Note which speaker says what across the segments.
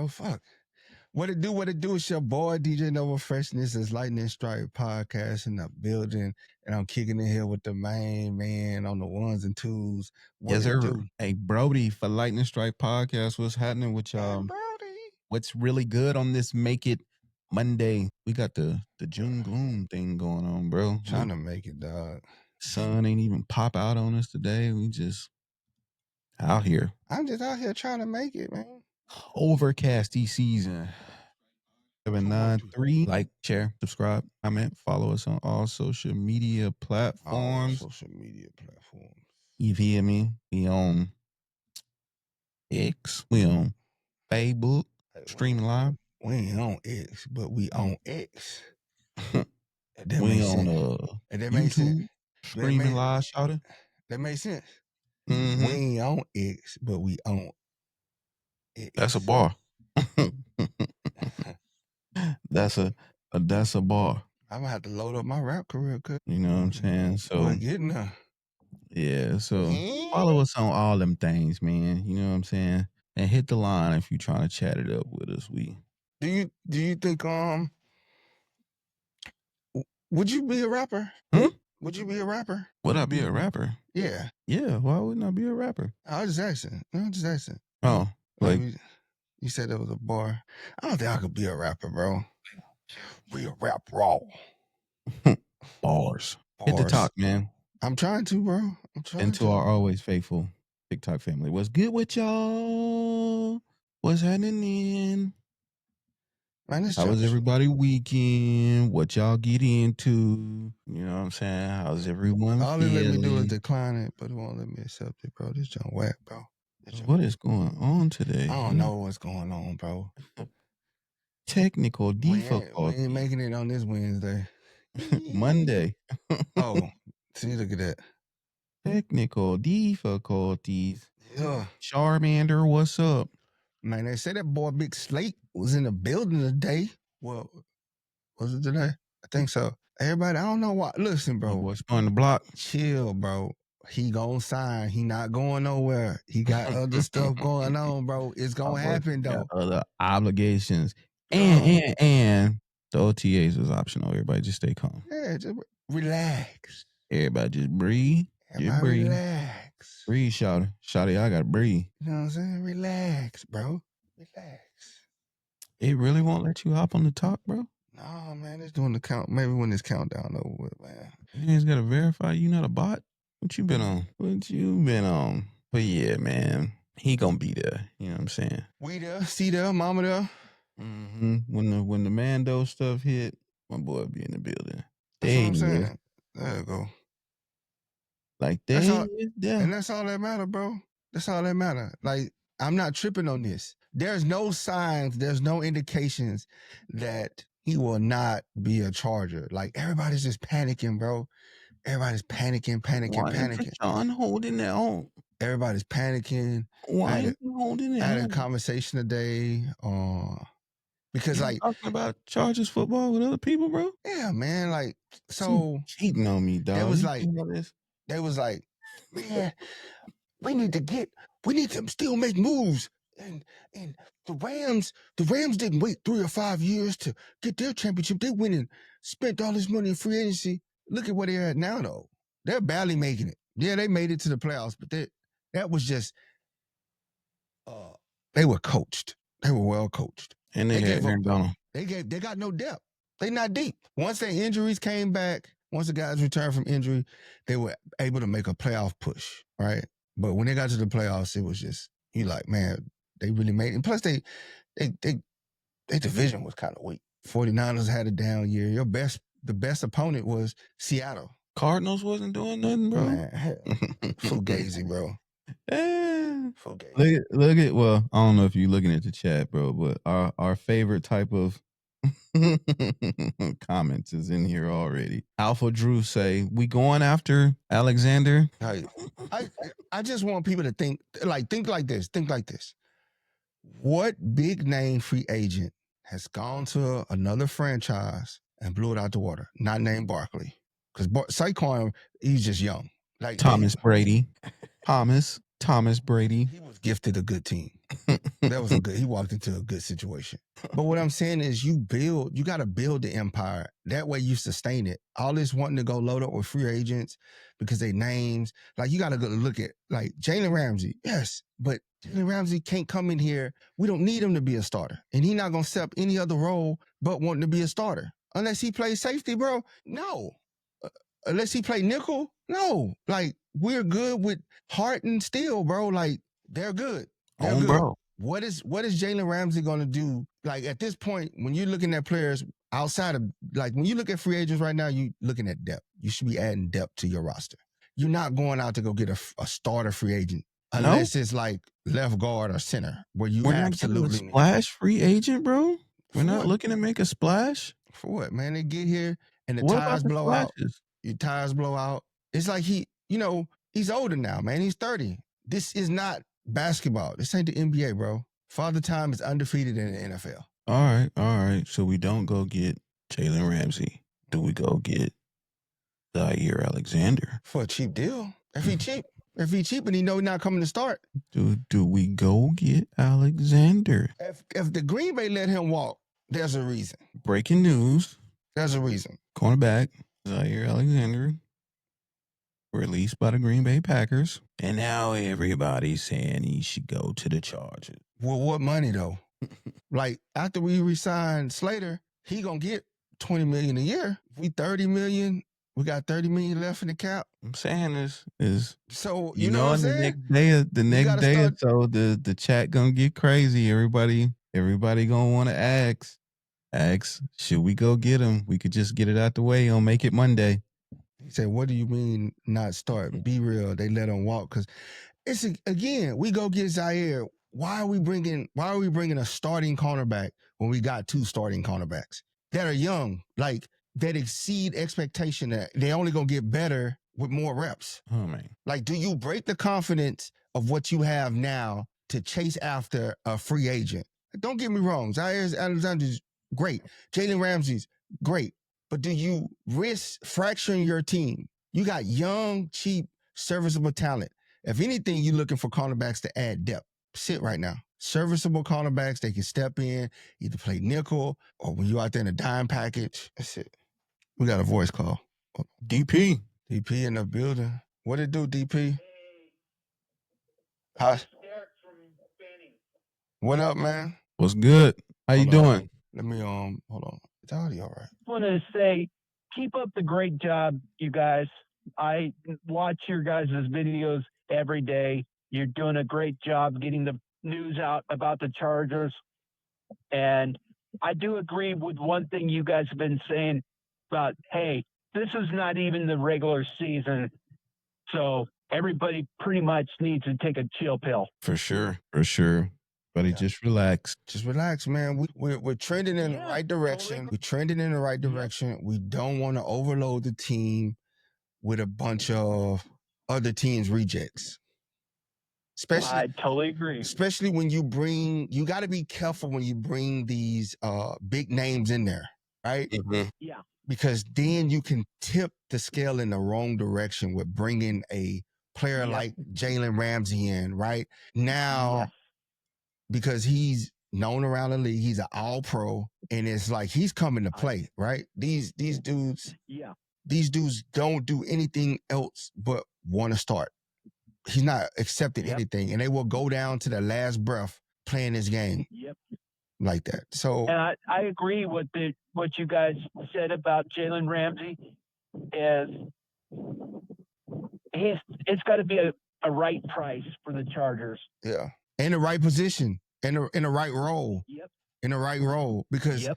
Speaker 1: bro. Fuck. What it do? What it do? It's your boy DJ Nova Freshness. It's Lightning Strike Podcast in the building, and I'm kicking it here with the main man on the ones and twos. What
Speaker 2: Yes,
Speaker 1: it
Speaker 2: sir.
Speaker 1: do?
Speaker 2: Hey, Brodie for Lightning Strike Podcast. What's happening with y'all?
Speaker 1: And Brodie.
Speaker 2: What's really good on this Make It Monday? We got the June gloom thing going on, bro.
Speaker 1: Trying to make it, dog.
Speaker 2: Sun ain't even pop out on us today. We just out here.
Speaker 1: I'm just out here trying to make it, man.
Speaker 2: Overcasty season. 793. Like, share, subscribe, comment, follow us on all social media platforms. You feel me? We on X. We on Facebook. Streaming live.
Speaker 1: We ain't on X, but we on X.
Speaker 2: We on YouTube. Streaming live, shout it.
Speaker 1: That makes sense.
Speaker 2: Mm-hmm.
Speaker 1: We ain't on X, but we on X.
Speaker 2: That's a bar. That's a bar.
Speaker 1: I'm gonna have to load up my rap career, cause
Speaker 2: you know what I'm saying. So
Speaker 1: we're getting there.
Speaker 2: Yeah, so follow us on all them things, man. You know what I'm saying? And hit the line if you're trying to chat it up with us.
Speaker 1: Do you think would you be a rapper? Would you be a rapper?
Speaker 2: Would I be a rapper?
Speaker 1: Yeah.
Speaker 2: Yeah, why wouldn't I be a rapper?
Speaker 1: I was just asking.
Speaker 2: Oh, like
Speaker 1: you said there was a bar. I don't think I could be a rapper, bro. We a rap raw.
Speaker 2: Bars. Hit the talk, man.
Speaker 1: I'm trying to, bro.
Speaker 2: And to our always faithful TikTok family. What's good with y'all? What's happening?
Speaker 1: Man,
Speaker 2: how was everybody weekend? What y'all get into? You know what I'm saying? How's everyone
Speaker 1: all
Speaker 2: feeling?
Speaker 1: All they let me do is decline it, but it won't let me accept it, bro. This junk whack, bro.
Speaker 2: What is going on today?
Speaker 1: I don't know what's going on, bro.
Speaker 2: Technical difficulty.
Speaker 1: We ain't making it on this Wednesday.
Speaker 2: Monday.
Speaker 1: Oh, see, look at that.
Speaker 2: Technical difficulties.
Speaker 1: Yeah.
Speaker 2: Charmander, what's up?
Speaker 1: Man, they said that boy Big Slate was in the building today. Well, was it today? I think so. Everybody, I don't know why. Listen, bro.
Speaker 2: What's on the block?
Speaker 1: Chill, bro. He gonna sign. He not going nowhere. He got other stuff going on, bro. It's gonna happen, though.
Speaker 2: Other obligations. And the OTAs is optional. Everybody just stay calm.
Speaker 1: Yeah, just relax.
Speaker 2: Everybody just breathe. Just breathe.
Speaker 1: Relax.
Speaker 2: Breathe, shawty. Shawty, I gotta breathe.
Speaker 1: You know what I'm saying? Relax, bro. Relax.
Speaker 2: It really won't let you hop on the top, bro?
Speaker 1: No, man. It's doing the count. Maybe when this countdown over with, man.
Speaker 2: You just gotta verify you not a bot. What you been on? But yeah, man. He gonna be there. You know what I'm saying?
Speaker 1: We there. See there. Mama there.
Speaker 2: Mm-hmm. When the Mando stuff hit, my boy be in the building.
Speaker 1: That's what I'm saying. There you go.
Speaker 2: Like
Speaker 1: that's all, and that's all that matter, bro. That's all that matter. Like, I'm not tripping on this. There's no signs, there's no indications that he will not be a Charger. Like, everybody's just panicking, bro. Everybody's panicking.
Speaker 2: Why is John holding that on?
Speaker 1: Everybody's panicking.
Speaker 2: Why is he holding it?
Speaker 1: I had a conversation today. Because
Speaker 2: you
Speaker 1: like
Speaker 2: talking about Chargers football with other people, bro.
Speaker 1: Yeah, man. Like, so
Speaker 2: cheating on me, dog.
Speaker 1: They was like, man, we need to still make moves. And the Rams didn't wait 3 or 5 years to get their championship. They went and spent all this money in free agency. Look at where they're at now, though. They're barely making it. Yeah, they made it to the playoffs, but that was just they were coached. They were well coached.
Speaker 2: And they had Aaron Donald.
Speaker 1: They got no depth. They not deep. Once their injuries came back, once the guys returned from injury, they were able to make a playoff push, right? But when they got to the playoffs, it was just, you like, man, they really made it. And plus, their division was kind of weak. 49ers had a down year. The best opponent was Seattle.
Speaker 2: Cardinals wasn't doing nothing, bro.
Speaker 1: Man, fugazi, bro.
Speaker 2: Look at, well, I don't know if you're looking at the chat, bro, but our favorite type of comments is in here already. Alpha Drew say, we going after Alexander?
Speaker 1: I just want people to think like this. Think like this. What big name free agent has gone to another franchise and blew it out the water? Not named Barkley. Because Saquon, he's just young. Like
Speaker 2: Thomas Brady. Thomas. Thomas Brady.
Speaker 1: He was gifted a good team. That was he walked into a good situation. But what I'm saying is you got to build the empire. That way you sustain it. All this wanting to go load up with free agents because they names, like you got to go look at like Jalen Ramsey. Yes, but Jalen Ramsey can't come in here. We don't need him to be a starter. And he's not going to step any other role but wanting to be a starter. Unless he plays safety, bro. No. Unless he play nickel. No. Like we're good with Hart and Steele, bro. Like they're good. They're good. Bro. What is Jalen Ramsey going to do? Like at this point, when you're looking at players outside of, like when you look at free agents right now, you looking at depth. You should be adding depth to your roster. You're not going out to go get a starter free agent unless it's like left guard or center where you absolutely
Speaker 2: not splash free agent, bro. We're not looking to make a splash.
Speaker 1: For what, man? They get here and the tires blow out. Your tires blow out. It's like he's older now, man. He's 30. This is not basketball. This ain't the NBA, bro. Father Time is undefeated in the NFL.
Speaker 2: All right. So we don't go get Jalen Ramsey. Do we go get Zaire Alexander?
Speaker 1: For a cheap deal. If he cheap and he know he's not coming to start.
Speaker 2: Do we go get Alexander?
Speaker 1: If the Green Bay let him walk, there's a reason.
Speaker 2: Breaking news.
Speaker 1: There's a reason.
Speaker 2: Cornerback Zaire Alexander released by the Green Bay Packers. And now everybody's saying he should go to the Chargers.
Speaker 1: Well, what money, though? Like, after we resign Slater, he going to get $20 million a year. We $30 million. We got $30 million left in the cap.
Speaker 2: I'm saying is
Speaker 1: so you know what I'm saying?
Speaker 2: The next day, so the chat gonna get crazy. Everybody gonna want to ask, should we go get him? We could just get it out the way on Make It Monday.
Speaker 1: He said, what do you mean not start? Be real. They let him walk. Because it's, again, we go get Zaire. Why are we bringing a starting cornerback when we got 2 starting cornerbacks that are young, like that exceed expectation, that they only going to get better with more reps?
Speaker 2: Oh, man.
Speaker 1: Like, do you break the confidence of what you have now to chase after a free agent? Don't get me wrong. Zaire Alexander's great. Jalen Ramsey's great. But do you risk fracturing your team? You got young, cheap, serviceable talent. If anything, you're looking for cornerbacks to add depth. Sit right now. Serviceable cornerbacks, they can step in, either play nickel or when you're out there in a dime package. That's it. We got a voice call.
Speaker 2: DP
Speaker 1: in the building. What it do, DP? Hi. What up, man?
Speaker 2: What's good? How you doing?
Speaker 1: Let me hold on. It's already all right.
Speaker 3: I want to say, keep up the great job, you guys. I watch your guys' videos every day. You're doing a great job getting the news out about the Chargers. And I do agree with one thing you guys have been saying about, hey, this is not even the regular season. So everybody pretty much needs to take a chill pill.
Speaker 2: For sure. Buddy, just relax.
Speaker 1: Just relax, man. We're trending in the right direction. We're trending in the right direction. We don't want to overload the team with a bunch of other teams' rejects.
Speaker 3: I totally agree.
Speaker 1: Especially when you got to be careful when you bring these big names in there, right?
Speaker 2: Mm-hmm.
Speaker 3: Yeah.
Speaker 1: Because then you can tip the scale in the wrong direction with bringing a player like Jalen Ramsey in, right? Now, because he's known around the league, he's an all-pro, and it's like he's coming to play, right? These dudes, these dudes don't do anything else but want to start. He's not accepting anything, and they will go down to their last breath playing this game like that. So,
Speaker 3: and I agree with what you guys said about Jalen Ramsey. Is it's got to be a right price for the Chargers.
Speaker 1: Yeah, in the right position, in the right role. In the right role, because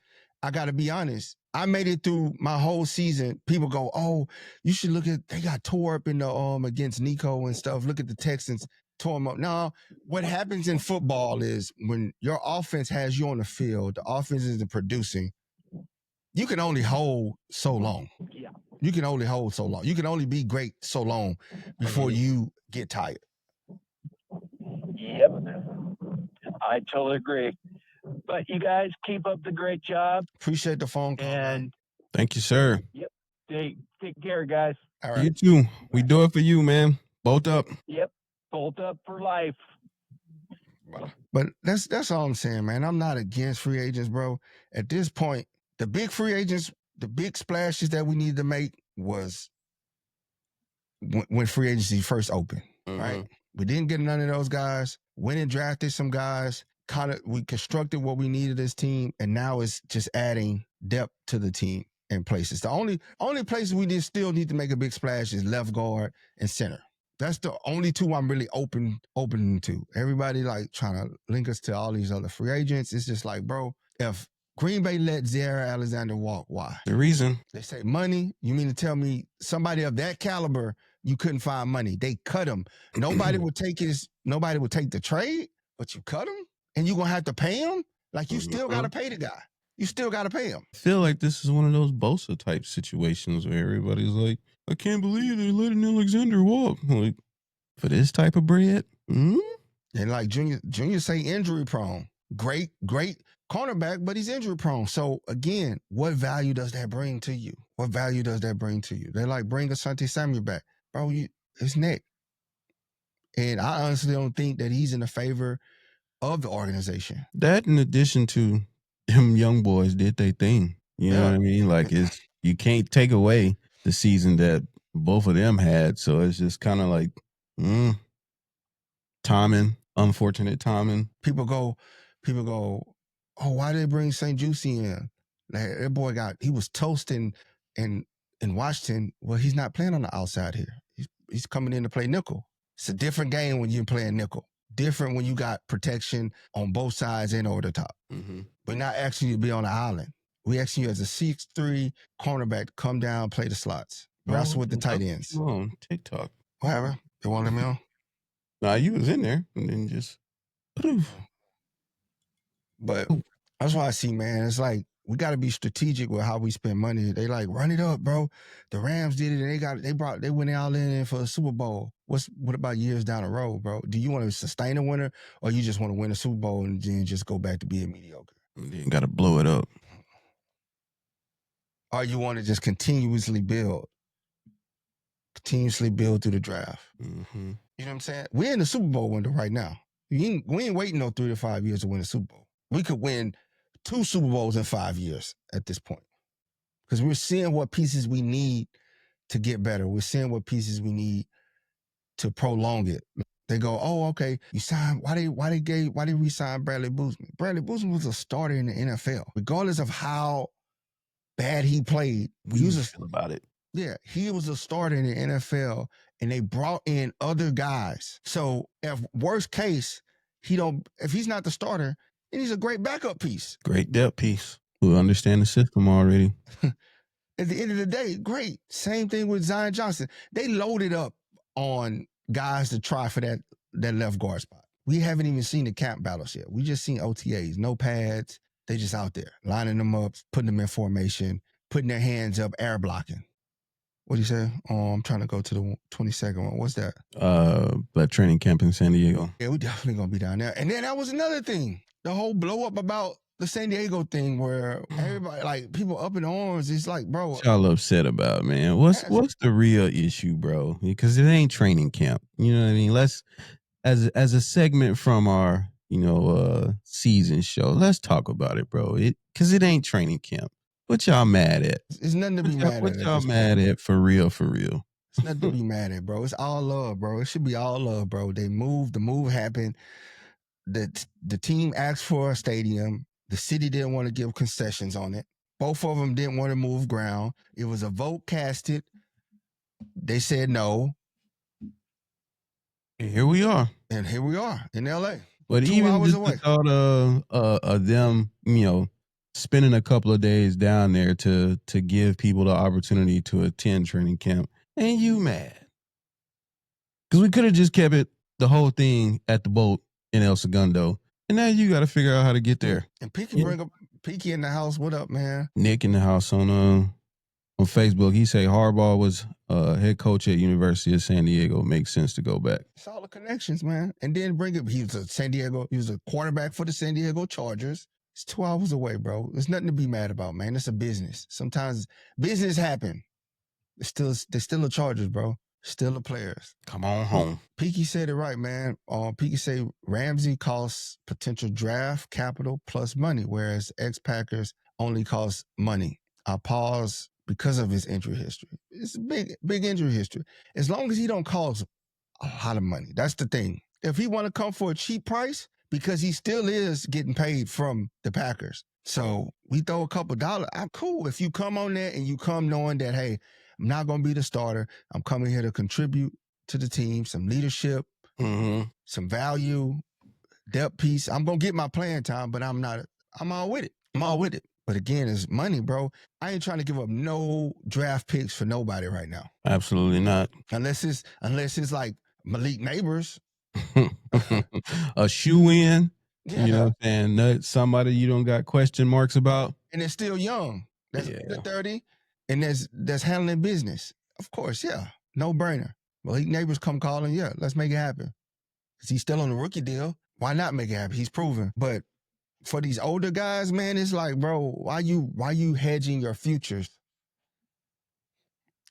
Speaker 1: I got to be honest. I made it through my whole season. People go, oh, you should look at, they got tore up in the against Nico and stuff. Look at the Texans, tore them up. No, what happens in football is when your offense has you on the field, the offense isn't producing, you can only hold so long. You can only hold so long. You can only be great so long before you get tired.
Speaker 3: Yep. I totally agree. But you guys keep up the great job.
Speaker 1: Appreciate the phone call.
Speaker 3: And
Speaker 2: thank you, sir.
Speaker 3: Yep. Take care, guys.
Speaker 1: All right.
Speaker 2: You too. We do it for you, man. Both up.
Speaker 3: Yep. Bolt up for life.
Speaker 1: But that's all I'm saying, man. I'm not against free agents, bro. At this point, the big free agents, the big splashes that we need to make was when free agency first opened, right? We didn't get none of those guys. Went and drafted some guys. We constructed what we needed as team, and now it's just adding depth to the team in places. The only places we still need to make a big splash is left guard and center. That's the only two I'm really open to. Everybody like trying to link us to all these other free agents. It's just like, bro, if Green Bay let Zaire Alexander walk, why?
Speaker 2: The reason.
Speaker 1: They say money. You mean to tell me somebody of that caliber, you couldn't find money? They cut him. Nobody would take the trade, but you cut him? And you're going to have to pay him? Like, you still got to pay the guy. You still got to pay him.
Speaker 2: I feel like this is one of those Bosa type situations where everybody's like, I can't believe they're letting Alexander walk. Like, for this type of bread?
Speaker 1: And like Junior say, injury prone. Great cornerback, but he's injury prone. So again, what value does that bring to you? What value does that bring to you? They're like, bring Asante Samuel back. Bro, it's neck. And I honestly don't think that he's in the favor of the organization.
Speaker 2: That in addition to them young boys did their thing. You know what I mean? Like, you can't take away the season that both of them had. So it's just kind of like, timing, unfortunate timing.
Speaker 1: People go, oh, why did they bring St. Juicy in? Like, that boy he was toasting in Washington. Well, he's not playing on the outside here. He's coming in to play nickel. It's a different game when you're playing nickel. Different when you got protection on both sides and over the top. We're not asking you to be on the island. We're asking you as a 6'3" cornerback to come down, play the slots. Wrestle with the tight ends.
Speaker 2: On TikTok.
Speaker 1: Whatever. They want me on?
Speaker 2: Nah, you was in there and then just.
Speaker 1: But that's why I see, man. It's like, we got to be strategic with how we spend money. They like, run it up, bro. The Rams did it, and they went all in for a Super Bowl. What about years down the road, bro? Do you want to sustain a winner, or you just want to win a Super Bowl and then just go back to being mediocre?
Speaker 2: You got to blow it up.
Speaker 1: Or you want to just continuously build through the draft. You know what I'm saying? We're in the Super Bowl window right now. We ain't waiting no 3 to 5 years to win a Super Bowl. We could win 2 Super Bowls in 5 years at this point. Because we're seeing what pieces we need to get better. We're seeing what pieces we need to prolong it. They go, oh, okay, you signed, why they re-sign Bradley Boozman? Bradley Boozman was a starter in the NFL. Regardless of how bad he played,
Speaker 2: feel about it.
Speaker 1: Yeah, he was a starter in the NFL, and they brought in other guys. So if worst case, if he's not the starter, then he's a great backup piece.
Speaker 2: Great depth piece. Who understand the system already.
Speaker 1: At the end of the day, great. Same thing with Zion Johnson. They loaded up on guys to try for that left guard spot. We haven't even seen the camp battles yet. We just seen OTAs, no pads. They just out there, lining them up, putting them in formation, putting their hands up, air blocking. What do you say? Oh, I'm trying to go to the 22nd one. What's that?
Speaker 2: That training camp in San Diego.
Speaker 1: Yeah, we definitely going to be down there. And then that was another thing. The whole blow up about the San Diego thing where everybody, like, people up in arms. It's like, bro.
Speaker 2: What y'all upset about, man? What's the real issue, bro? Because it ain't training camp. You know what I mean? Let's, as a segment from our, season show, let's talk about it, bro. Because it ain't training camp. What y'all mad at?
Speaker 1: It's nothing to be mad at.
Speaker 2: What y'all mad at for real, for real?
Speaker 1: It's nothing to be mad at, bro. It's all love, bro. It should be all love, bro. The move happened. The team asked for a stadium. The city didn't want to give concessions on it. Both of them didn't want to move ground. It was a vote casted. They said no.
Speaker 2: And here we are.
Speaker 1: In LA.
Speaker 2: But
Speaker 1: 2
Speaker 2: even
Speaker 1: hours
Speaker 2: just
Speaker 1: away.
Speaker 2: the thought of them, spending a couple of days down there to give people the opportunity to attend training camp, and you mad? Because we could have just kept it, the whole thing, at the boat in El Segundo, and now you got to figure out how to get there.
Speaker 1: And bring up Peaky in the house. What up, man?
Speaker 2: Nick in the house on Facebook. He say Harbaugh was head coach at University of San Diego. Makes sense to go back.
Speaker 1: It's all the connections, man. And then he was a quarterback for the San Diego Chargers. It's 2 hours away, bro. There's nothing to be mad about, man. It's a business. Sometimes business happen. They're still the Chargers, bro. still the players.
Speaker 2: Come on home.
Speaker 1: Peaky said it right, man. Peaky say Ramsey costs potential draft capital plus money, whereas ex-Packers only cost money. I pause because of his injury history. It's a big injury history. As long as he don't cost a lot of money, that's the thing. If he want to come for a cheap price, because he still is getting paid from the Packers. So we throw a couple dollars. I'm cool if you come on there and you come knowing that, hey, I'm not going to be the starter. I'm coming here to contribute to the team, some leadership, some value, depth piece. I'm going to get my playing time, but I'm all with it. I'm all with it. But again, it's money, bro. I ain't trying to give up no draft picks for nobody right now.
Speaker 2: Absolutely not.
Speaker 1: Unless it's like Malik Neighbors.
Speaker 2: A shoe-in.
Speaker 1: Yeah.
Speaker 2: You know what I'm saying? That's somebody you don't got question marks about.
Speaker 1: And they're still young. That's 30. And that's handling business. Of course, yeah. No brainer. Malik Neighbors come calling, yeah, let's make it happen. Because he's still on the rookie deal. Why not make it happen? He's proven. But for these older guys, man, it's like, bro, why you hedging your futures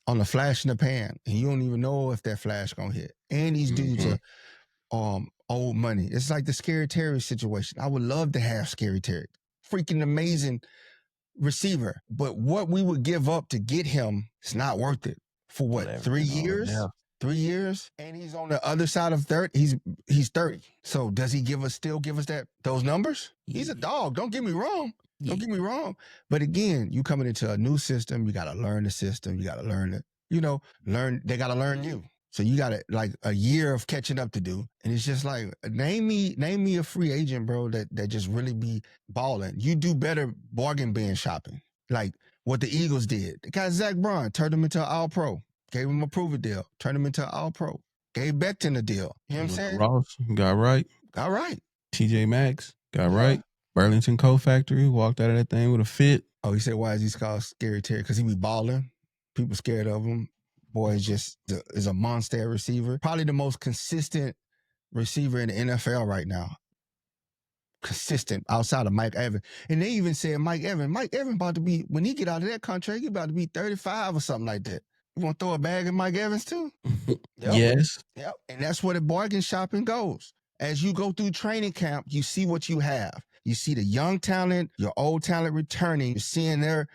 Speaker 1: on a flash in the pan? And you don't even know if that flash gonna hit. And these dudes are old money. It's like the Scary Terry situation. I would love to have Scary Terry. Freaking amazing receiver. But what we would give up to get him, it's not worth it. For what, 3 years? Yeah. 3 years? And he's on the other side of 30. He's 30. So does he still give us those numbers? Yeah. He's a dog. Don't get me wrong. Yeah. Don't get me wrong. But again, you coming into a new system, you gotta learn the system, you gotta learn it. They gotta learn you. So you got like a year of catching up to do. And it's just like, name me a free agent, bro, that just really be balling. You do better bargain bin shopping. Like what the Eagles did. They got Zach Braun, turned him into an All-Pro. Gave him a prove-it deal. Turned him into an All-Pro. Gave Becton a deal. You know what I'm saying?
Speaker 2: Ross got right. TJ Maxx got right. Burlington Coat Factory walked out of that thing with a fit.
Speaker 1: Oh, he said, why is he called Scary Terry? Because he be balling. People scared of him. Boy is a monster receiver. Probably the most consistent receiver in the NFL right now. Consistent outside of Mike Evans. And they even said Mike Evans about to be, when he get out of that contract, he about to be 35 or something like that. You want to throw a bag at Mike Evans too?
Speaker 2: Yep. Yes.
Speaker 1: Yep. And that's where the bargain shopping goes. As you go through training camp, you see what you have. You see the young talent, your old talent returning. You're seeing their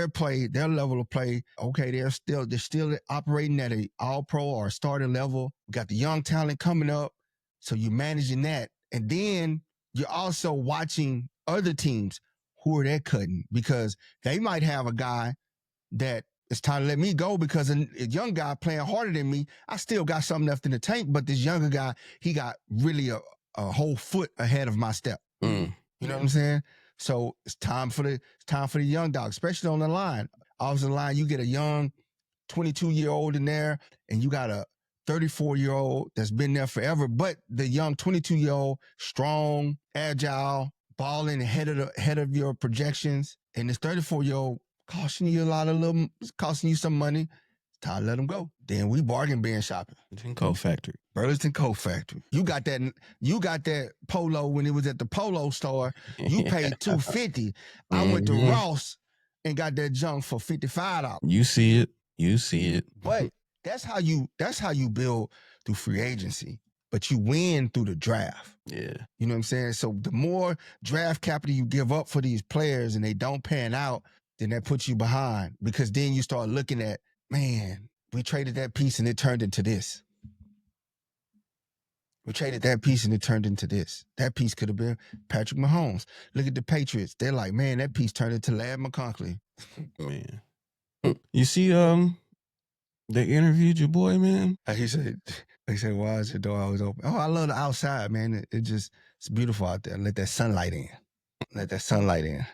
Speaker 1: play, their level of play. Okay, they're still operating at an all-pro or starting level. We got the young talent coming up. So you're managing that. And then you're also watching other teams who are they cutting, because they might have a guy that it's time to let me go because a young guy playing harder than me, I still got something left in the tank, but this younger guy, he got really a whole foot ahead of my step. You know what I'm saying? So it's time for the young dog, especially on the line. Off the line, you get a young 22-year-old in there, and you got a 34-year-old that's been there forever. But the young 22-year-old, strong, agile, balling ahead of your projections, and this 34-year-old costing you costing you some money. It's time to let them go. Then we bargain bin shopping.
Speaker 2: Burlington Coat Factory.
Speaker 1: Burlington Coat Factory. You got that polo when it was at the polo store. You paid $250. I went to Ross and got that junk for $55.
Speaker 2: You see it.
Speaker 1: But that's how you build through free agency. But you win through the draft.
Speaker 2: Yeah.
Speaker 1: You know what I'm saying? So the more draft capital you give up for these players and they don't pan out, then that puts you behind, because then you start looking at, man, we traded that piece and it turned into this. We traded that piece and it turned into this. That piece could have been Patrick Mahomes. Look at the Patriots. They're like, man, that piece turned into Ladd McConkey.
Speaker 2: Man. You see, they interviewed your boy, man.
Speaker 1: He said, why is your door always open? Oh, I love the outside, man. It's beautiful out there. Let that sunlight in.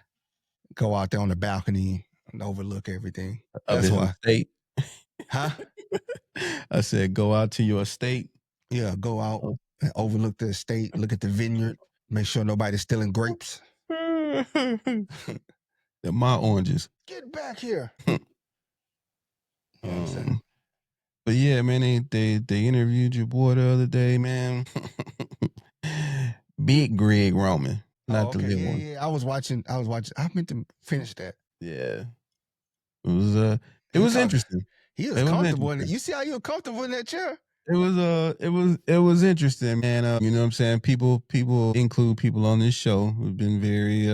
Speaker 1: Go out there on the balcony and overlook everything. That's why.
Speaker 2: Estate.
Speaker 1: Huh?
Speaker 2: I said, go out to your estate.
Speaker 1: Yeah, go out and overlook the estate, look at the vineyard, make sure nobody's stealing grapes.
Speaker 2: They're my oranges.
Speaker 1: Get back here. You know what I'm saying?
Speaker 2: But yeah, man, they interviewed your boy the other day, man. Big Greg Roman. Not the little one.
Speaker 1: Yeah, I was watching. I meant to finish that.
Speaker 2: Yeah. It was interesting.
Speaker 1: He was comfortable in it. You see how you were comfortable in that chair?
Speaker 2: It was interesting, man. You know what I'm saying? People include people on this show who've been very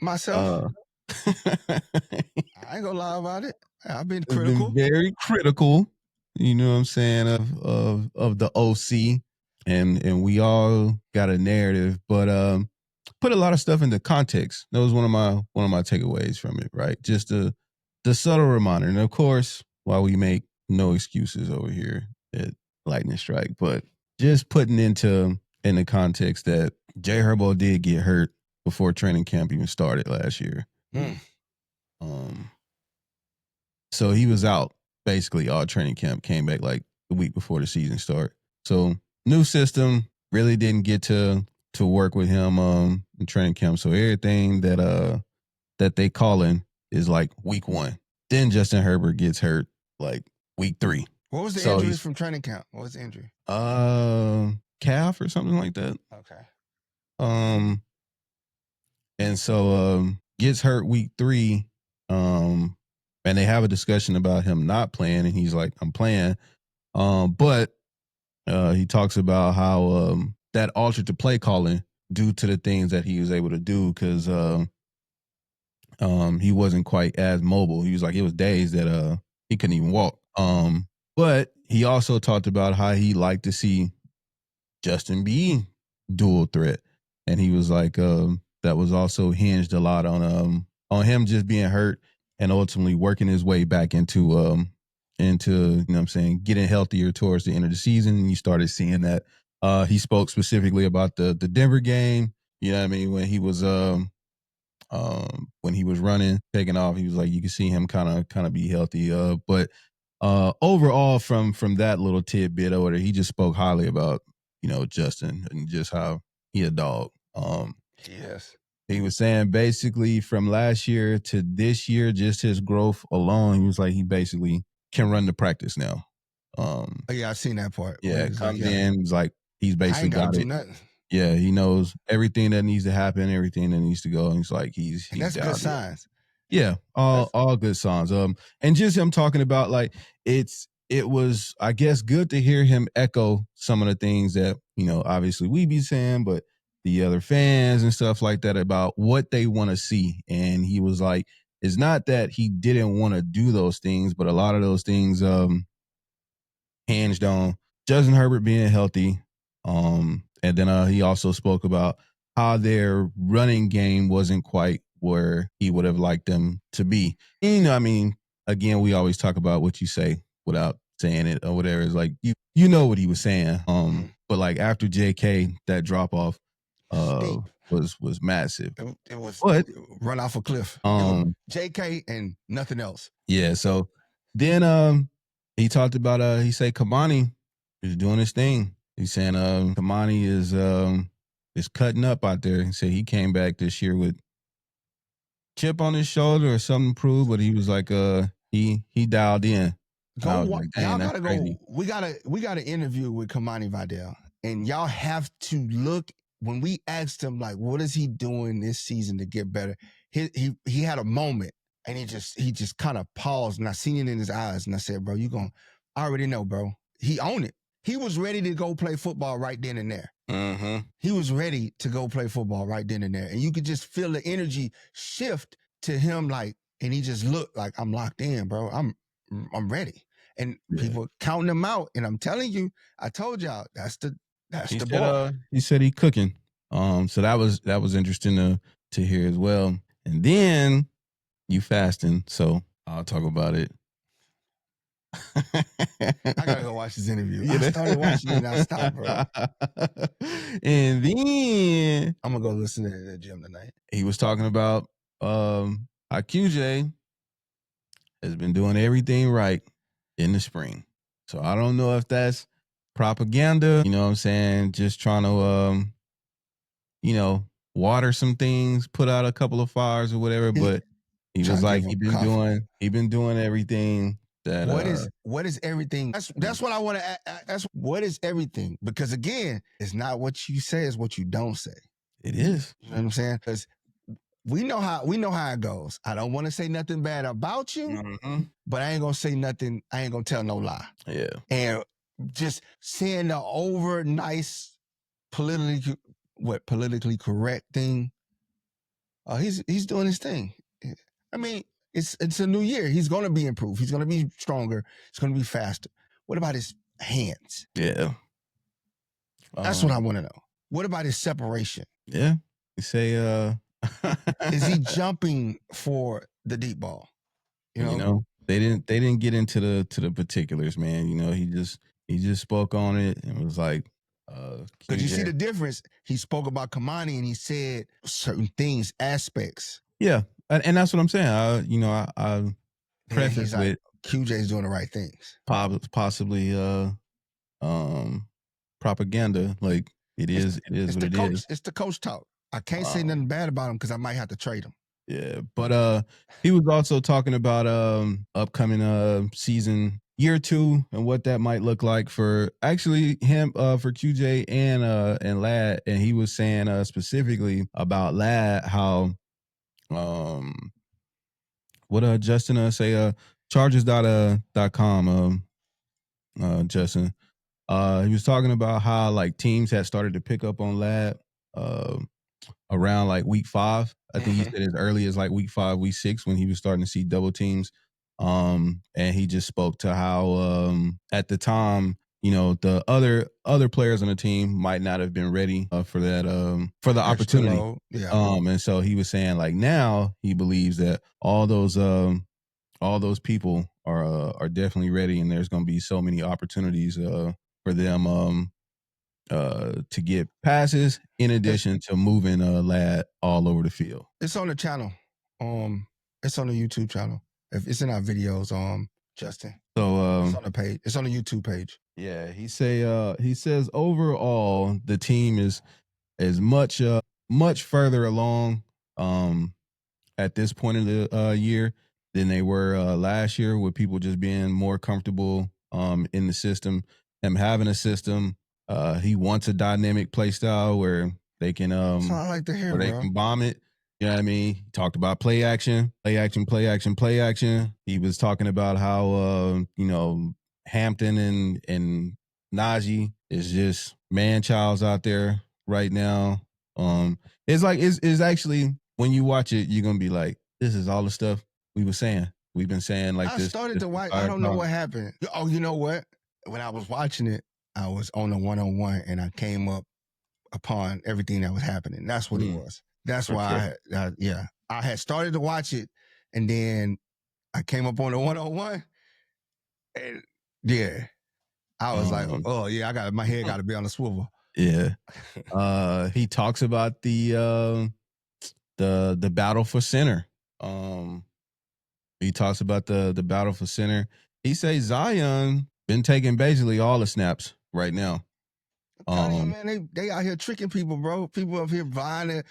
Speaker 1: myself. I ain't gonna lie about it. I've been
Speaker 2: Has
Speaker 1: critical.
Speaker 2: been very critical, you know what I'm saying, of the OC, and we all got a narrative, but put a lot of stuff into context. That was one of my takeaways from it, right? Just the subtle reminder, and of course, while we make no excuses over here at Lightning Strike, but just putting into the context that Jay Herbo did get hurt before training camp even started last year. So he was out basically all training camp, came back like the week before the season start. So new system, really didn't get to work with him in training camp. So everything that they calling is like week 1. Then Justin Herbert gets hurt like week 3.
Speaker 1: What was the injuries from training camp? What was the injury?
Speaker 2: Calf or something like that.
Speaker 1: Okay.
Speaker 2: And so gets hurt week 3. And they have a discussion about him not playing, and he's like, I'm playing. But he talks about how that altered the play calling due to the things that he was able to do because he wasn't quite as mobile. He was like, it was days that he couldn't even walk. But he also talked about how he liked to see Justin be dual threat. And he was like, that was also hinged a lot on him just being hurt and ultimately working his way back into you know what I'm saying, getting healthier towards the end of the season. And you started seeing that. He spoke specifically about the Denver game. You know what I mean? When he was running, taking off, he was like, you could see him kind of be healthy. But overall from that little tidbit over there, he just spoke highly about, you know, Justin and just how he a dog.
Speaker 1: Yes.
Speaker 2: He was saying basically from last year to this year, just his growth alone, he was like, he basically can run the practice now.
Speaker 1: Oh, yeah, I've seen that part.
Speaker 2: Yeah, comes in, he's like, he's basically got it.
Speaker 1: Nothing.
Speaker 2: Yeah, he knows everything that needs to happen, everything that needs to go. And he's like, he's
Speaker 1: that's good signs.
Speaker 2: Yeah, all good signs. And just him talking about like it was, I guess, good to hear him echo some of the things that, you know, obviously we be saying, but the other fans and stuff like that about what they want to see. And he was like, it's not that he didn't want to do those things, but a lot of those things hinged on Justin Herbert being healthy. And then he also spoke about how their running game wasn't quite where he would have liked them to be. And, you know, I mean, again, we always talk about what you say without saying it or whatever. It's like, you know what he was saying. But like after JK, that drop off was massive.
Speaker 1: It was
Speaker 2: but,
Speaker 1: run off a cliff. JK and nothing else.
Speaker 2: Yeah. So then he talked about he said Kibani is doing his thing. He's saying Kibani is cutting up out there. He said he came back this year with chip on his shoulder or something to prove, but he was like he dialed in.
Speaker 1: Y'all gotta go. We got an interview with Kibani Vidal, and y'all have to look. When we asked him like, what is he doing this season to get better? He had a moment, and he just kind of paused, and I seen it in his eyes, and I said, bro, I already know, bro. He owned it. He was ready to go play football right then and there.
Speaker 2: Mm-hmm.
Speaker 1: He was ready to go play football right then and there, and you could just feel the energy shift to him, like, and he just looked like, I'm locked in, bro. I'm ready. And people counting him out, and I'm telling you, I told y'all that's the ball.
Speaker 2: He said he cooking. So that was interesting to hear as well. And then you fasting, so I'll talk about it.
Speaker 1: I gotta go watch this interview. I started watching it and I stopped, bro.
Speaker 2: And then
Speaker 1: I'm gonna go listen to it at the gym tonight.
Speaker 2: He was talking about IQJ has been doing everything right in the spring. So I don't know if that's propaganda, you know what I'm saying? Just trying to you know, water some things, put out a couple of fires or whatever, but he was like, he been doing everything that
Speaker 1: what is everything? That's what I want to ask. What is everything? Because again, it's not what you say, it's what you don't say.
Speaker 2: It is.
Speaker 1: You know what I'm saying? Because we know how it goes. I don't want to say nothing bad about you, but I ain't gonna say nothing. I ain't gonna tell no lie.
Speaker 2: Yeah.
Speaker 1: And just saying the over nice politically correct thing. He's doing his thing. I mean, it's a new year. He's gonna be improved. He's gonna be stronger. He's gonna be faster. What about his hands?
Speaker 2: Yeah.
Speaker 1: That's what I want to know. What about his separation?
Speaker 2: Yeah. You say
Speaker 1: is he jumping for the deep ball?
Speaker 2: You know, they didn't get into the particulars, man. You know, he just spoke on it and was like,
Speaker 1: because you see the difference. He spoke about Kibani and he said certain things, aspects.
Speaker 2: Yeah, and that's what I'm saying. I preface with
Speaker 1: like, QJ's doing the right things.
Speaker 2: Possibly propaganda. Like it is what it is.
Speaker 1: It's the coach talk. I can't say nothing bad about him because I might have to trade him.
Speaker 2: Yeah, but he was also talking about upcoming season year 2 and what that might look like for actually him for QJ and Lad, and he was saying specifically about Lad how what Justin say chargers.com Justin he was talking about how like teams had started to pick up on Lad around like week 5. I think he said as early as like week 5, week 6 when he was starting to see double teams. And he just spoke to how at the time, you know, the other players on the team might not have been ready for that for the opportunity.
Speaker 1: Yeah.
Speaker 2: And so he was saying like now he believes that all those people are definitely ready, and there's going to be so many opportunities for them to get passes in addition to moving Lad all over the field.
Speaker 1: It's on the channel. It's on the YouTube channel. If it's in our videos, Justin.
Speaker 2: So
Speaker 1: it's on the page. It's on the YouTube page.
Speaker 2: Yeah, he says overall the team is much further along at this point of the year than they were last year, with people just being more comfortable in the system, them having a system. He wants a dynamic play style where they can
Speaker 1: That's what I like to hear,
Speaker 2: where they can bomb it. You know what I mean? He talked about play action. He was talking about how you know, Hampton and Najee is just man-childs out there right now. It's like it's actually, when you watch it, you're gonna be like, this is all the stuff we were saying. We've been saying like this.
Speaker 1: I started to watch. I don't know what happened. Oh, you know what? When I was watching it, I was on a one-on-one and I came up upon everything that was happening. That's what it was. That's why I had started to watch it, and then I came up on the one-on-one, and yeah, I was like, oh yeah, my head got to be on a swivel.
Speaker 2: Yeah. He talks about the battle for center. He talks about the battle for center. He says Zion been taking basically all the snaps right now.
Speaker 1: Man, they out here tricking people, bro. People up here buying the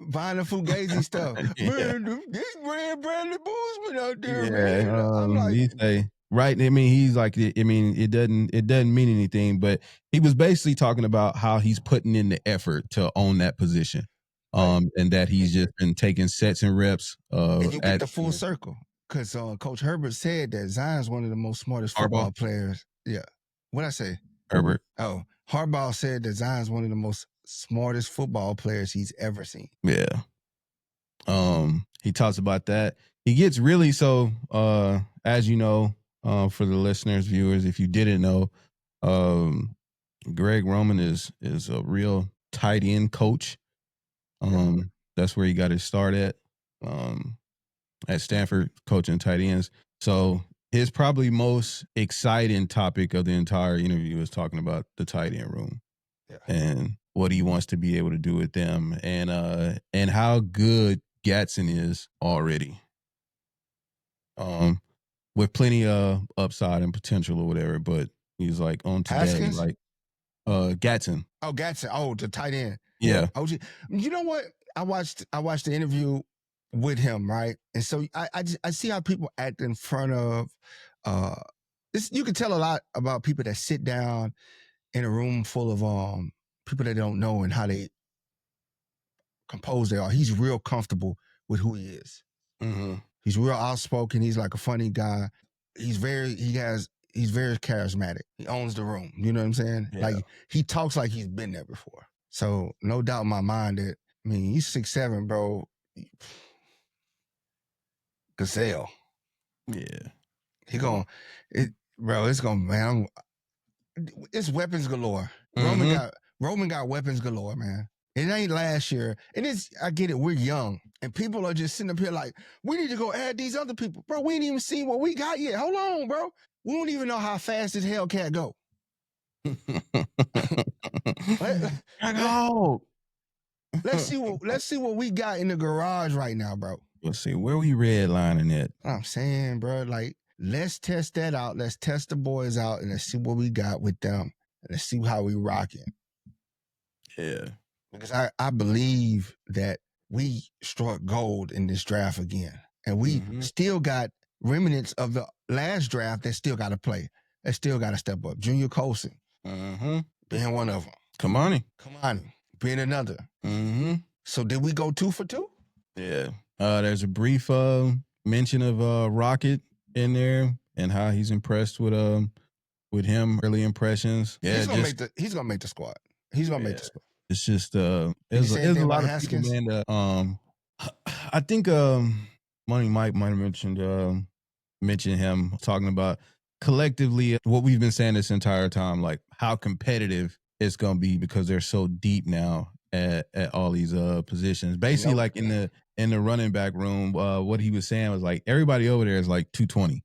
Speaker 1: fugazi stuff. Man, this ran Bradley Boozman out there, man. I'm like,
Speaker 2: he say, right? I mean, he's like, I mean, it doesn't mean anything, but he was basically talking about how he's putting in the effort to own that position, and that he's just been taking sets and reps.
Speaker 1: And you get the full circle, because Coach Herbert said that Zion's one of the most smartest football players. Yeah, what'd I say?
Speaker 2: Herbert.
Speaker 1: Oh, Harbaugh said that Zion's one of the most smartest football players he's ever seen.
Speaker 2: Yeah. He talks about that. He gets really so as you know, for the listeners, viewers, if you didn't know, Greg Roman is a real tight end coach. That's where he got his start at Stanford, coaching tight ends. So his probably most exciting topic of the entire interview is talking about the tight end room and what he wants to be able to do with them, and how good Gatson is already. With plenty of upside and potential or whatever, but he's like on today,
Speaker 1: Haskins?
Speaker 2: like Gatson.
Speaker 1: Oh, Gatson. Oh, the tight end.
Speaker 2: Yeah.
Speaker 1: Oh, you know what? I watched the interview with him, right? And so I see how people act in front of this. You can tell a lot about people that sit down in a room full of people that don't know and how they compose they are. He's real comfortable with who he is.
Speaker 2: Mm-hmm.
Speaker 1: He's real outspoken. He's like a funny guy. He's very charismatic. He owns the room. You know what I'm saying?
Speaker 2: Yeah.
Speaker 1: Like he talks like he's been there before. So no doubt in my mind that, I mean, he's 6'7", bro. Gazelle.
Speaker 2: Yeah.
Speaker 1: He gonna, it's gonna, man, it's weapons galore.
Speaker 2: Mhm.
Speaker 1: Roman got weapons galore, man. It ain't last year. And I get it, we're young. And people are just sitting up here like, we need to go add these other people. Bro, we ain't even seen what we got yet. Hold on, bro. We don't even know how fast this Hellcat go. Let's see what we got in the garage right now, bro.
Speaker 2: Let's see, where we redlining it?
Speaker 1: I'm saying, bro, like, let's test that out. Let's test the boys out and let's see what we got with them. Let's see how we rocking.
Speaker 2: Yeah.
Speaker 1: Because I believe that we struck gold in this draft again. And we still got remnants of the last draft that still got to play. That still got to step up. Junior Colson being one of them.
Speaker 2: Kibani
Speaker 1: being another. So did we go 2 for 2?
Speaker 2: Yeah. There's a brief mention of Rocket in there and how he's impressed with him, early impressions. Yeah,
Speaker 1: he's gonna make the squad. He's gonna make the squad.
Speaker 2: It's just there's a lot of Haskins? People, man, that I think Money Mike might have mentioned him talking about collectively what we've been saying this entire time, like how competitive it's gonna be because they're so deep now at all these positions. Basically, like in the running back room, what he was saying was like everybody over there is like 220.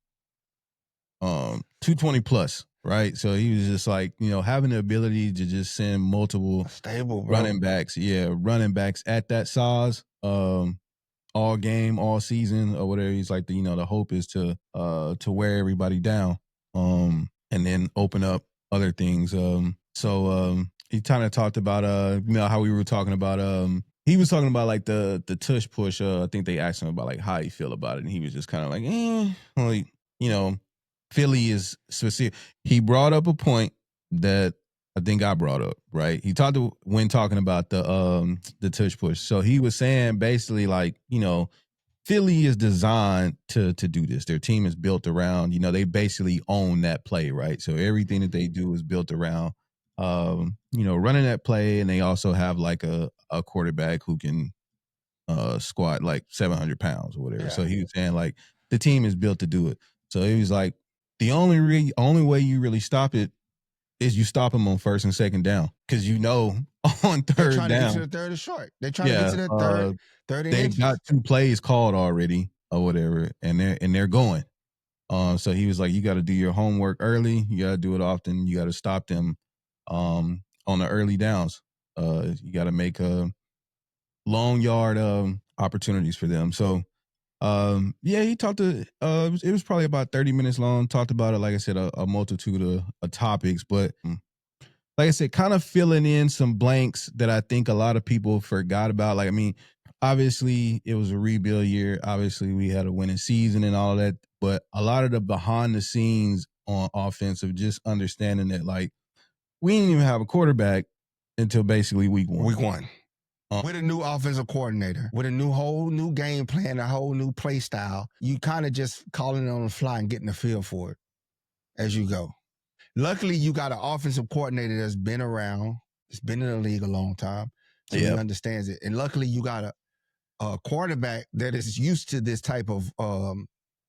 Speaker 2: 220 plus, right? So he was just like, having the ability to just send multiple
Speaker 1: stable
Speaker 2: running backs at that size, all game, all season, or whatever. He's like, the hope is to wear everybody down, and then open up other things. So he kind of talked about how we were talking about he was talking about like the tush push. I think they asked him about like how he feel about it, and he was just kind of like, Philly is specific. He brought up a point that I think I brought up, right? He talked when talking about the tush push. So he was saying basically like, Philly is designed to do this. Their team is built around, they basically own that play, right? So everything that they do is built around running that play, and they also have like a quarterback who can squat like 700 pounds or whatever. Yeah. So he was saying like the team is built to do it. So he was like, the only way you really stop it is you stop them on first and second down, because on third
Speaker 1: they're trying
Speaker 2: down,
Speaker 1: to get to the third is short. They're trying to get to the third.
Speaker 2: They've got 2 plays called already or whatever, and they're going. So he was like, you got to do your homework early. You got to do it often. You got to stop them on the early downs. You got to make long yard opportunities for them. So. He talked to it was probably about 30 minutes long, talked about it, like I said, a multitude of topics, but like I said, kind of filling in some blanks that I think a lot of people forgot about. Like, I mean, obviously it was a rebuild year, obviously we had a winning season and all of that, but a lot of the behind the scenes on offensive, just understanding that like we didn't even have a quarterback until basically week one.
Speaker 1: With a new offensive coordinator, with a whole new game plan, a whole new play style, you kind of just calling it on the fly and getting the feel for it as you go. Luckily, you got an offensive coordinator that's been around, has been in the league a long time, so he understands it. And luckily, you got a quarterback that is used to this type of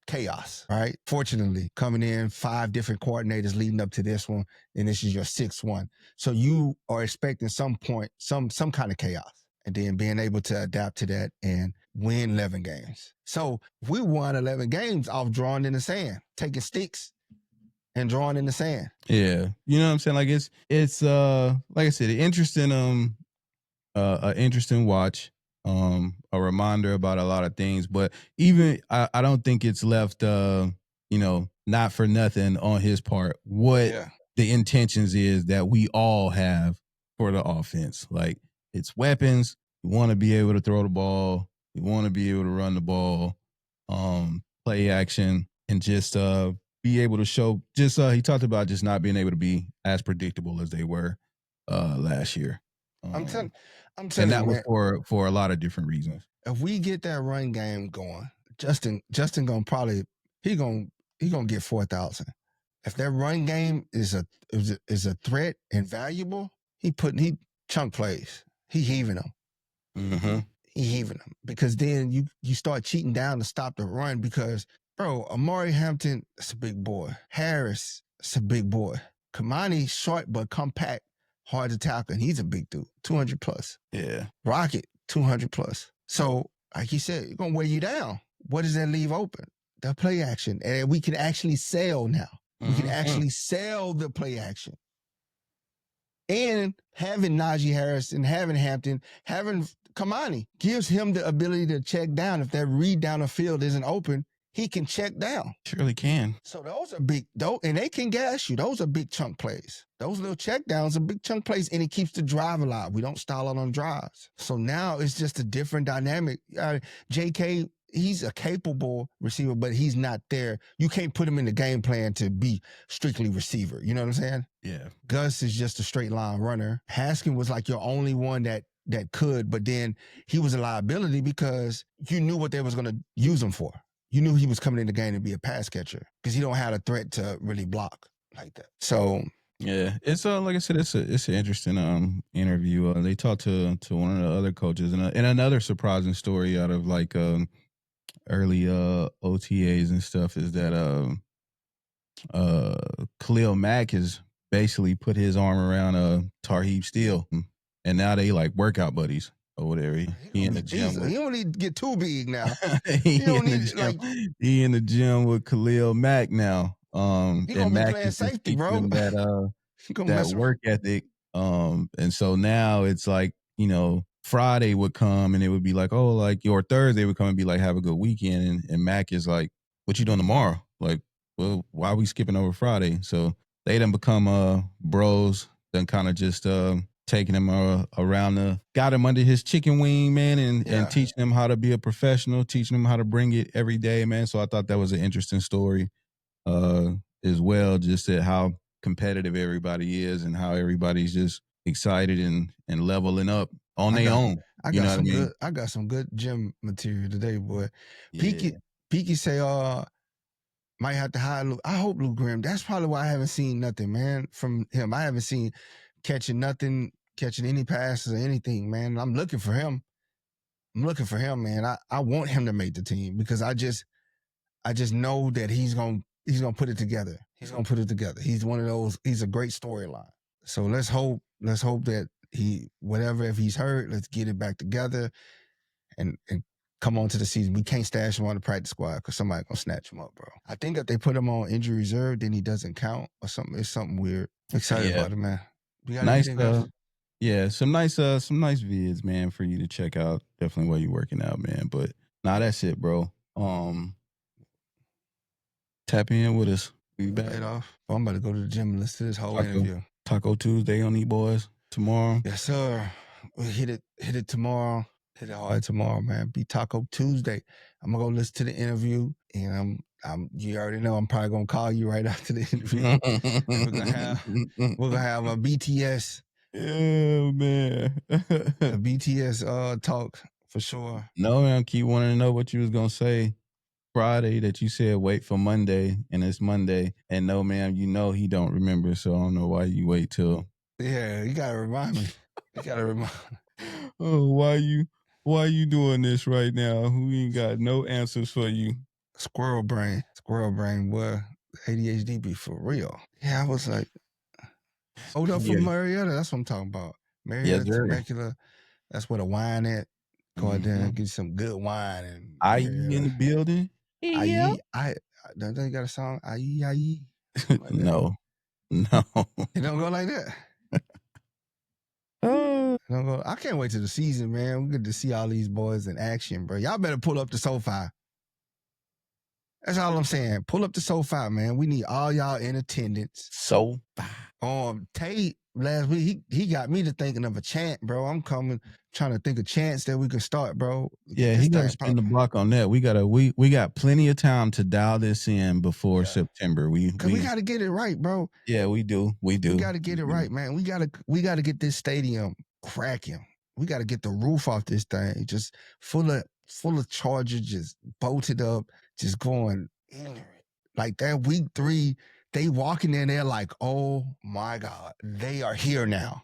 Speaker 1: chaos, right? Fortunately, coming in 5 different coordinators leading up to this one, and this is your 6th one. So you are expecting some point, some kind of chaos. And then being able to adapt to that and win 11 games. So we won 11 games off drawing in the sand, taking sticks and drawing in the sand.
Speaker 2: Yeah. You know what I'm saying? Like it's like I said, an interesting watch, a reminder about a lot of things, but even I don't think it's left not for nothing on his part what the intentions is that we all have for the offense. Like, it's weapons. We want to be able to throw the ball. We want to be able to run the ball, play action, and just be able to show. Just he talked about just not being able to be as predictable as they were last year.
Speaker 1: I'm telling
Speaker 2: And
Speaker 1: you,
Speaker 2: that was
Speaker 1: man.
Speaker 2: for a lot of different reasons.
Speaker 1: If we get that run game going, Justin gonna probably he gonna get 4,000. If that run game is a threat and valuable, he chunk plays. He heaving them.
Speaker 2: Mm-hmm.
Speaker 1: He heaving them because then you start cheating down to stop the run because bro, Amari Hampton, that's a big boy. Harris, it's a big boy. Kibani, short but compact, hard to tackle, and he's a big dude, 200 plus.
Speaker 2: Yeah.
Speaker 1: Rocket, 200 plus. So, like he said, it's gonna weigh you down. What does that leave open? The play action, and we can actually sell now. We can actually sell the play action. And having Najee Harris and having Hampton, having Kibani gives him the ability to check down. If that read down the field isn't open, he can check down.
Speaker 2: Surely can.
Speaker 1: So those are big, and they can gas you. Those are big chunk plays. Those little check downs are big chunk plays, and it keeps the drive alive. We don't stall out on drives. So now it's just a different dynamic. JK, he's a capable receiver, but he's not there. You can't put him in the game plan to be strictly receiver. You know what I'm saying?
Speaker 2: Yeah.
Speaker 1: Gus is just a straight line runner. Haskin was like your only one that could, but then he was a liability because you knew what they was going to use him for. You knew he was coming in the game to be a pass catcher because he don't have a threat to really block like that. So
Speaker 2: yeah, it's like I said, it's an interesting interview. They talked to one of the other coaches, and another surprising story out of like early OTAs and stuff is that Khalil Mack has basically put his arm around Tarheeb Steele, and now they like workout buddies or whatever. He in the gym.
Speaker 1: He don't need to get too big now.
Speaker 2: he in the gym with Khalil Mack now.
Speaker 1: He gonna
Speaker 2: and
Speaker 1: be
Speaker 2: Mack
Speaker 1: playing
Speaker 2: is just
Speaker 1: safety, bro.
Speaker 2: teaching him that work ethic. And so now it's like, you know, Friday would come and it would be like, oh, like your Thursday would come and be like, have a good weekend. And Mac is like, what you doing tomorrow? Like, well, why are we skipping over Friday? So they done become bros, then kind of just taking him around got him under his chicken wing, man, and teaching him how to be a professional, teaching him how to bring it every day, man. So I thought that was an interesting story as well, just at how competitive everybody is and how everybody's just excited and leveling up on their own.
Speaker 1: I got some good gym material today, boy.
Speaker 2: Yeah.
Speaker 1: Peaky say might have to hire Luke. I hope Luke Grimm. That's probably why I haven't seen nothing, man, from him. I haven't seen catching any passes or anything, man. I'm looking for him. Man. I want him to make the team because I just know that he's gonna put it together. He's gonna put it together. He's one of those. He's a great storyline. So let's hope that if he's hurt, let's get it back together and come on to the season. We can't stash him on the practice squad because somebody's gonna snatch him up, bro. I think if they put him on injury reserve, then he doesn't count or something. It's something weird. I'm excited about it, man.
Speaker 2: Nice. Some nice vids, man, for you to check out. Definitely while you're working out, man. But that's it, bro. Tap in with us. We back.
Speaker 1: I'm about to go to the gym and listen to this whole interview.
Speaker 2: Taco Tuesday on these boys tomorrow.
Speaker 1: Yes, sir. We hit it tomorrow. Hit it hard tomorrow, man. Be Taco Tuesday. I'm gonna go listen to the interview, and you already know I'm probably gonna call you right after the interview. we're gonna have a BTS.
Speaker 2: Yeah, man.
Speaker 1: A BTS talk for sure.
Speaker 2: No, man. Keep wanting to know what you was gonna say Friday that you said wait for Monday, and it's Monday, and no, ma'am, you know he don't remember, so I don't know why you wait till.
Speaker 1: Yeah, you gotta remind me.
Speaker 2: Oh, why you doing this right now? We ain't got no answers for you.
Speaker 1: Squirrel brain, boy. ADHD be for real. Yeah, I was like, hold up for Marietta. That's what I'm talking about. Marietta, Temecula. That's where the wine at. Go out there and get some good wine. And
Speaker 2: IE in the building.
Speaker 1: IE, don't they got a song? IE. Like
Speaker 2: no.
Speaker 1: It don't go like that. I can't wait till the season, man. We get to see all these boys in action, bro. Y'all better pull up the SoFi. That's all I'm saying. Pull up the SoFi, man. We need all y'all in attendance.
Speaker 2: SoFi.
Speaker 1: Tate last week, he got me to thinking of a chant, bro. I'm trying to think of chants that we could start, bro.
Speaker 2: Yeah, he got to spin the block on that. We got plenty of time to dial this in before September. We got
Speaker 1: to get it right, bro.
Speaker 2: Yeah, we do. We got
Speaker 1: to get it right, man. We got to get this stadium cracking. We got to get the roof off this thing. Just full of charges, just bolted up, just going ignorant. Like that week 3, they walking in there like, oh my God, they are here now.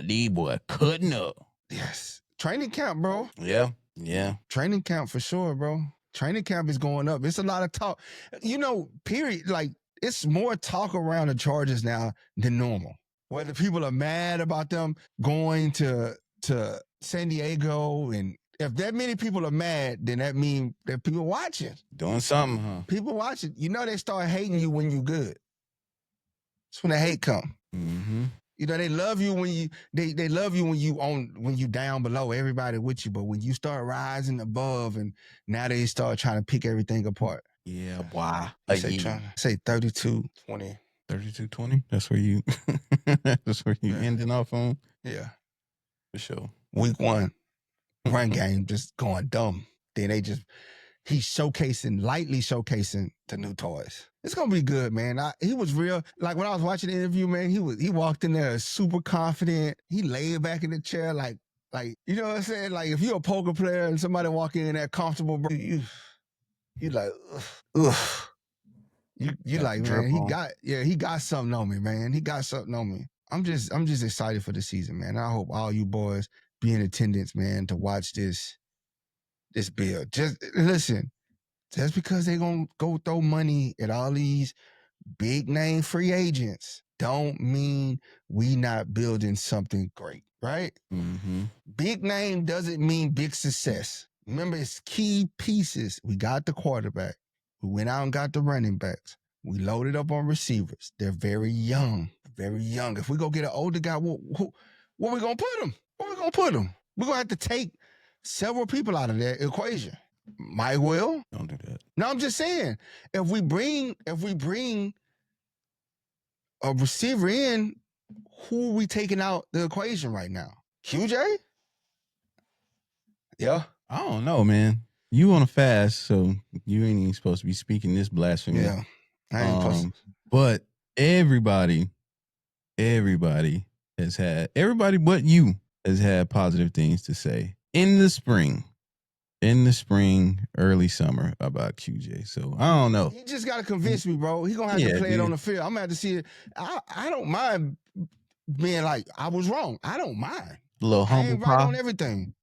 Speaker 2: These boy cutting up.
Speaker 1: Yes. Training camp, bro.
Speaker 2: Yeah.
Speaker 1: Training camp for sure, bro. Training camp is going up. It's a lot of talk. Period. Like, it's more talk around the Chargers now than normal. Whether people are mad about them going to San Diego, and if that many people are mad, then that means that people watching.
Speaker 2: Doing something, huh?
Speaker 1: People watching. They start hating you when you good. That's when the hate come.
Speaker 2: Mm-hmm.
Speaker 1: They love you when they love you when you down below, everybody with you. But when you start rising above, and now they start trying to pick everything apart.
Speaker 2: Yeah, boy.
Speaker 1: Say 32-20.
Speaker 2: 32-20? That's where you ending off on?
Speaker 1: Yeah.
Speaker 2: For sure.
Speaker 1: Week 1, run game just going dumb. Then he's lightly showcasing the new toys. It's gonna be good, man. He was real. Like when I was watching the interview, man, he walked in there super confident. He laid back in the chair like you know what I'm saying? Like if you're a poker player and somebody walk in there comfortable, bro, you like, ugh. You like, man, he got something on me, man. He got something on me. I'm just excited for the season, man. I hope all you boys be in attendance, man, to watch this build. Just listen, just because they gonna go throw money at all these big name free agents don't mean we not building something great, right?
Speaker 2: Mm-hmm.
Speaker 1: Big name doesn't mean big success. Remember, it's key pieces. We got the quarterback. We went out and got the running backs. We loaded up on receivers. They're very young, very young. If we go get an older guy, where we gonna put him? We're gonna have to take several people out of that equation. Might well.
Speaker 2: Don't do that.
Speaker 1: No, I'm just saying, if we bring a receiver in, who are we taking out the equation right now? QJ? Yeah.
Speaker 2: I don't know, man. You on a fast, so you ain't even supposed to be speaking this blasphemy.
Speaker 1: Yeah. I ain't supposed to.
Speaker 2: But everybody has had, everybody but you has had positive things to say in the spring, early summer about QJ. So I don't know.
Speaker 1: He just got to convince me, bro. He gonna have to play it on the field. I'm gonna have to see it. I don't mind being like, I was wrong. I don't mind.
Speaker 2: A little humble
Speaker 1: pie. Right on everything.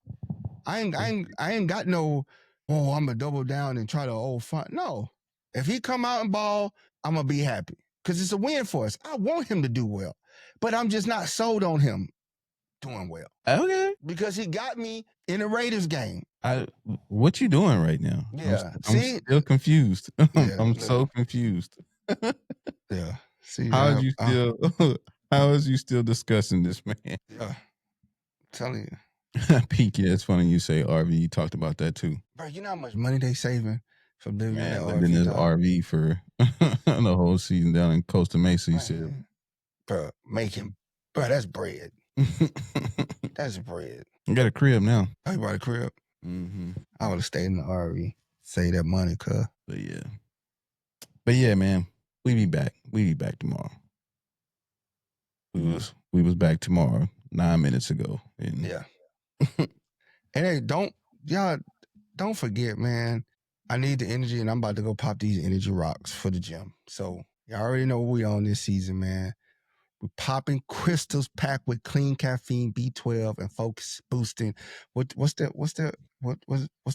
Speaker 1: I ain't got no, I'm gonna double down and try to fun. No. If he come out and ball, I'm gonna be happy. Because it's a win for us. I want him to do well. But I'm just not sold on him doing well.
Speaker 2: Okay.
Speaker 1: Because he got me in the Raiders game.
Speaker 2: What you doing right now?
Speaker 1: Yeah.
Speaker 2: I'm still confused. I'm so confused.
Speaker 1: Yeah. See,
Speaker 2: how is you still discussing this, man?
Speaker 1: Yeah. I'm telling you.
Speaker 2: Peak, yeah, it's funny you say RV. You talked about that too.
Speaker 1: Bro, you know how much money they saving from living in that RV?
Speaker 2: Living in this RV for the whole season down in Costa Mesa, you said.
Speaker 1: Bro, that's bread. That's bread.
Speaker 2: You got a crib now.
Speaker 1: Oh, you bought a crib?
Speaker 2: Mm-hmm.
Speaker 1: I would have stayed in the RV. Save that money, cuz.
Speaker 2: But yeah, man, we be back. We be back tomorrow. We was back tomorrow 9 minutes ago. And
Speaker 1: yeah. And hey, don't forget, man, I need the energy, and I'm about to go pop these energy rocks for the gym. So y'all already know what we on this season, man. We're popping crystals packed with clean caffeine, B12, and focus boosting. What's the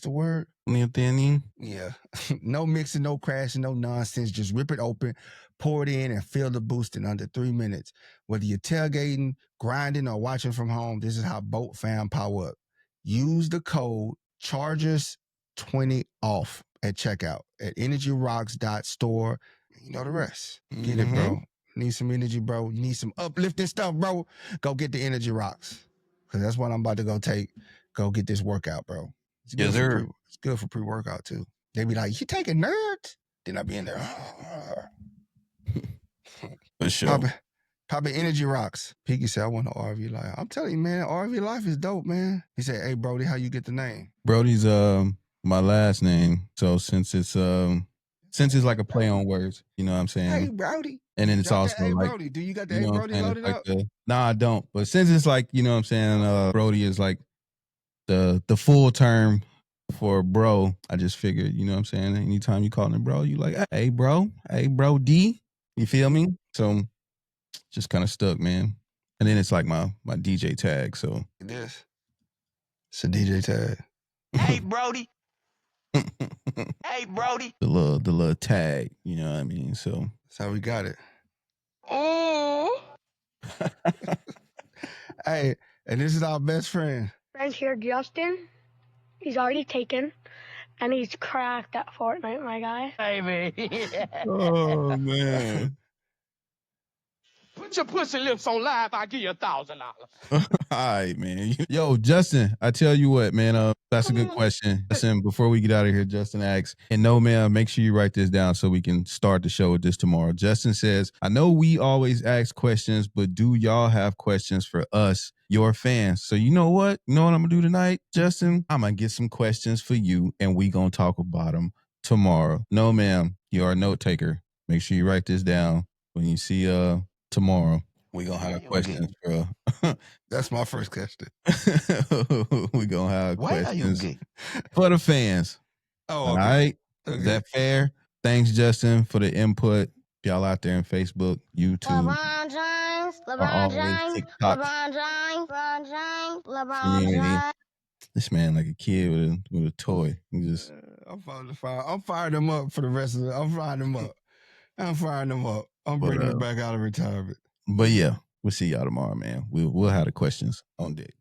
Speaker 1: word?
Speaker 2: L-theanine?
Speaker 1: Yeah. No mixing, no crashing, no nonsense. Just rip it open, pour it in, and feel the boost in under 3 minutes. Whether you're tailgating, grinding, or watching from home, this is how Boat fam power up. Use the code CHARGERS20 off at checkout at energyrocks.store. You know the rest. Get it, bro. Need some energy, bro. You need some uplifting stuff, bro. Go get the Energy Rocks. Because that's what I'm about to go take. Go get this workout, bro. It's good for pre-workout, too. They be like, you taking nerds? Then I be in there.
Speaker 2: For sure.
Speaker 1: Popping Energy Rocks. Piggy said, I want an RV life. I'm telling you, man, RV life is dope, man. He said, hey, Brodie, how you get the name?
Speaker 2: Brodie's my last name. So since it's since it's like a play on words, you know what I'm saying?
Speaker 1: Hey, Brodie.
Speaker 2: And then it's
Speaker 1: Drop
Speaker 2: also
Speaker 1: that, hey,
Speaker 2: like,
Speaker 1: Brodie, do you got the
Speaker 2: you
Speaker 1: hey,
Speaker 2: know what I'm
Speaker 1: Brodie
Speaker 2: saying?
Speaker 1: loaded
Speaker 2: It's
Speaker 1: up?
Speaker 2: like nah, I don't. But since it's like, you know what I'm saying, Brodie is like the full term for bro, I just figured, you know what I'm saying? Anytime you call him bro, you like, hey bro, D. You feel me? So just kind of stuck, man. And then it's like my DJ tag. So
Speaker 1: This. It's a DJ tag.
Speaker 4: Hey, Brodie. Hey, Brodie.
Speaker 2: the little tag, you know what I mean? So
Speaker 1: That's how we got it.
Speaker 4: Oh.
Speaker 1: Hey, and this is our best friend.
Speaker 5: Friends here, Justin. He's already taken, and he's cracked at Fortnite, my guy.
Speaker 4: Baby.
Speaker 2: oh man.
Speaker 4: Put your pussy lips on live, I'll give you $1,000.
Speaker 2: All right, man. Yo, Justin, I tell you what, man, that's a good question. Listen, before we get out of here, Justin asks, and no, man, make sure you write this down so we can start the show with this tomorrow. Justin says, I know we always ask questions, but do y'all have questions for us, your fans? So you know what? You know what I'm going to do tonight, Justin? I'm going to get some questions for you, and we going to talk about them tomorrow. No, ma'am, you are a note taker. Make sure you write this down when you see tomorrow. We gonna have questions, bro.
Speaker 1: That's my first question.
Speaker 2: We gonna have
Speaker 1: Why are you
Speaker 2: questions
Speaker 1: gay?
Speaker 2: for the fans.
Speaker 1: Oh,
Speaker 2: All
Speaker 1: okay.
Speaker 2: right.
Speaker 1: Okay.
Speaker 2: Is that fair? Thanks, Justin, for the input. Y'all out there in Facebook, YouTube,
Speaker 6: LeBron James,
Speaker 2: or
Speaker 6: LeBron
Speaker 2: always
Speaker 6: James,
Speaker 2: TikTok
Speaker 6: LeBron James, LeBron James, LeBron
Speaker 2: community.
Speaker 6: James.
Speaker 2: This man like a kid with a toy. He just
Speaker 1: I'm firing them up for the rest of it. I'm firing them up. I'm bringing them back out of retirement.
Speaker 2: But yeah, we'll see y'all tomorrow, man. We'll have the questions on deck.